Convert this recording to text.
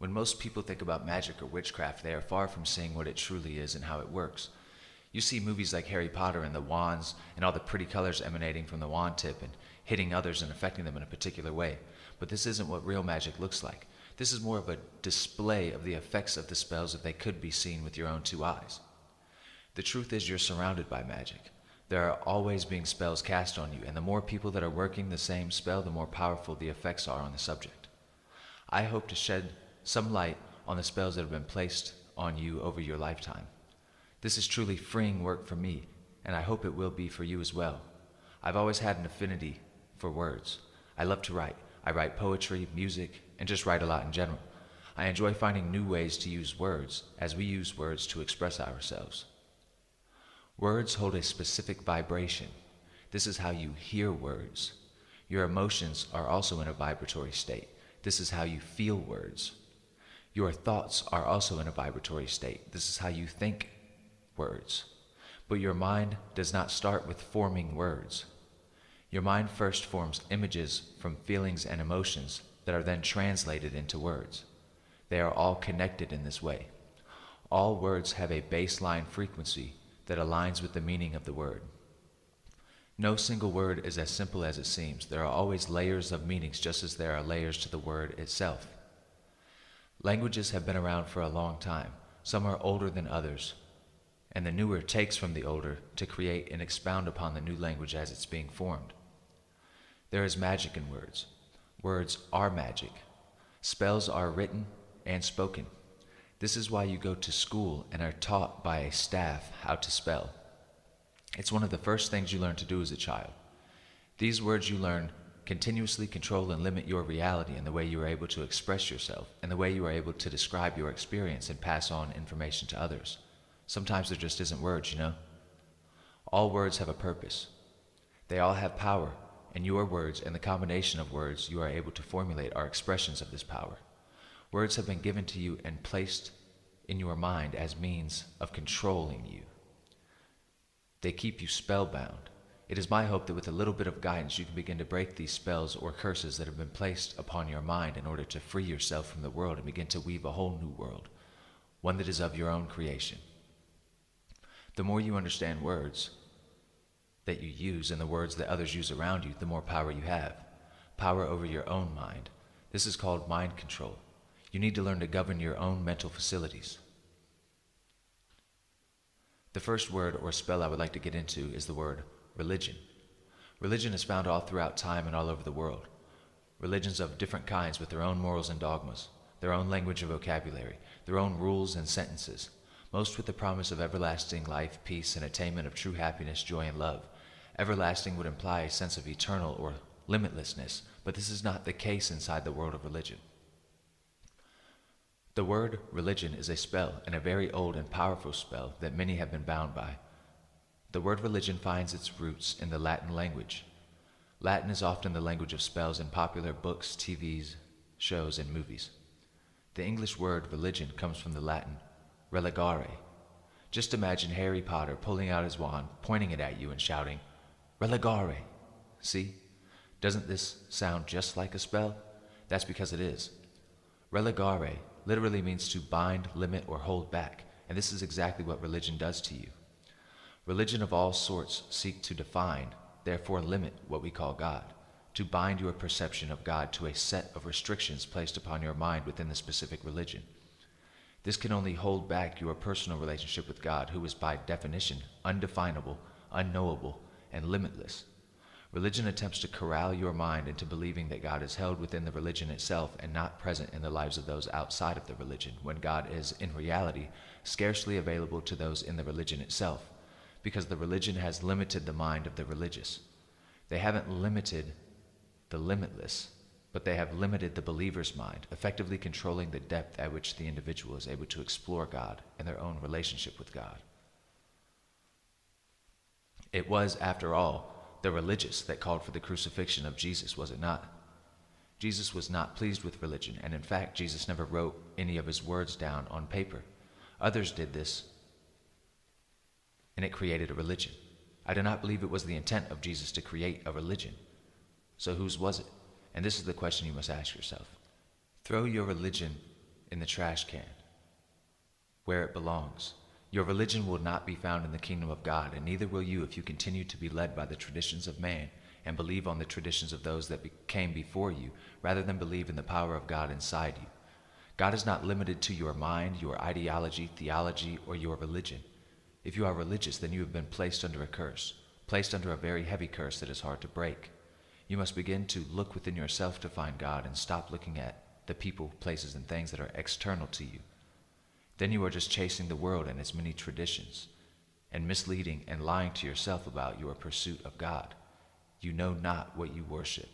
When most people think about magic or witchcraft, they are far from seeing what it truly is and how it works. You see movies like Harry Potter and the wands and all the pretty colors emanating from the wand tip and hitting others and affecting them in a particular way. But this isn't what real magic looks like. This is more of a display of the effects of the spells if they could be seen with your own two eyes. The truth is you're surrounded by magic. There are always being spells cast on you, and the more people that are working the same spell, the more powerful the effects are on the subject. I hope to shed some light on the spells that have been placed on you over your lifetime. This is truly freeing work for me, and I hope it will be for you as well. I've always had an affinity for words. I love to write. I write poetry, music, and just write a lot in general. I enjoy finding new ways to use words, as we use words to express ourselves. Words hold a specific vibration. This is how you hear words. Your emotions are also in a vibratory state. This is how you feel words. Your thoughts are also in a vibratory state. This is how you think words. But your mind does not start with forming words. Your mind first forms images from feelings and emotions that are then translated into words. They are all connected in this way. All words have a baseline frequency that aligns with the meaning of the word. No single word is as simple as it seems. There are always layers of meanings, just as there are layers to the word itself. Languages have been around for a long time. Some are older than others, and the newer takes from the older to create and expound upon the new language as it's being formed. There is magic in words. Words are magic. Spells are written and spoken. This is why you go to school and are taught by a staff how to spell. It's one of the first things you learn to do as a child. These words you learn continuously control and limit your reality and the way you are able to express yourself and the way you are able to describe your experience and pass on information to others. Sometimes there just isn't words, you know? All words have a purpose. They all have power, and your words and the combination of words you are able to formulate are expressions of this power. Words have been given to you and placed in your mind as means of controlling you. They keep you spellbound. It is my hope that with a little bit of guidance you can begin to break these spells or curses that have been placed upon your mind in order to free yourself from the world and begin to weave a whole new world, one that is of your own creation. The more you understand words that you use and the words that others use around you, the more power you have. Power over your own mind. This is called mind control. You need to learn to govern your own mental facilities. The first word or spell I would like to get into is the word religion. Religion is found all throughout time and all over the world. Religions of different kinds with their own morals and dogmas, their own language and vocabulary, their own rules and sentences, most with the promise of everlasting life, peace, and attainment of true happiness, joy, and love. Everlasting would imply a sense of eternal or limitlessness, but this is not the case inside the world of religion. The word religion is a spell, and a very old and powerful spell that many have been bound by. The word religion finds its roots in the Latin language. Latin is often the language of spells in popular books, TVs, shows, and movies. The English word religion comes from the Latin religare. Just imagine Harry Potter pulling out his wand, pointing it at you and shouting, "Religare!" See? Doesn't this sound just like a spell? That's because it is. Religare literally means to bind, limit, or hold back, and this is exactly what religion does to you. Religion of all sorts seek to define, therefore limit, what we call God, to bind your perception of God to a set of restrictions placed upon your mind within the specific religion. This can only hold back your personal relationship with God, who is by definition undefinable, unknowable, and limitless. Religion attempts to corral your mind into believing that God is held within the religion itself and not present in the lives of those outside of the religion, when God is, in reality, scarcely available to those in the religion itself, because the religion has limited the mind of the religious. They haven't limited the limitless, but they have limited the believer's mind, effectively controlling the depth at which the individual is able to explore God and their own relationship with God. It was, after all, the religious that called for the crucifixion of Jesus, was it not? Jesus was not pleased with religion, and in fact, Jesus never wrote any of his words down on paper. Others did this, and it created a religion. I do not believe it was the intent of Jesus to create a religion. So whose was it? And this is the question you must ask yourself. Throw your religion in the trash can, where it belongs. Your religion will not be found in the kingdom of God, and neither will you if you continue to be led by the traditions of man and believe on the traditions of those that came before you, rather than believe in the power of God inside you. God is not limited to your mind, your ideology, theology, or your religion. If you are religious, then you have been placed under a curse, placed under a very heavy curse that is hard to break. You must begin to look within yourself to find God and stop looking at the people, places, and things that are external to you. Then you are just chasing the world and its many traditions, and misleading and lying to yourself about your pursuit of God. You know not what you worship.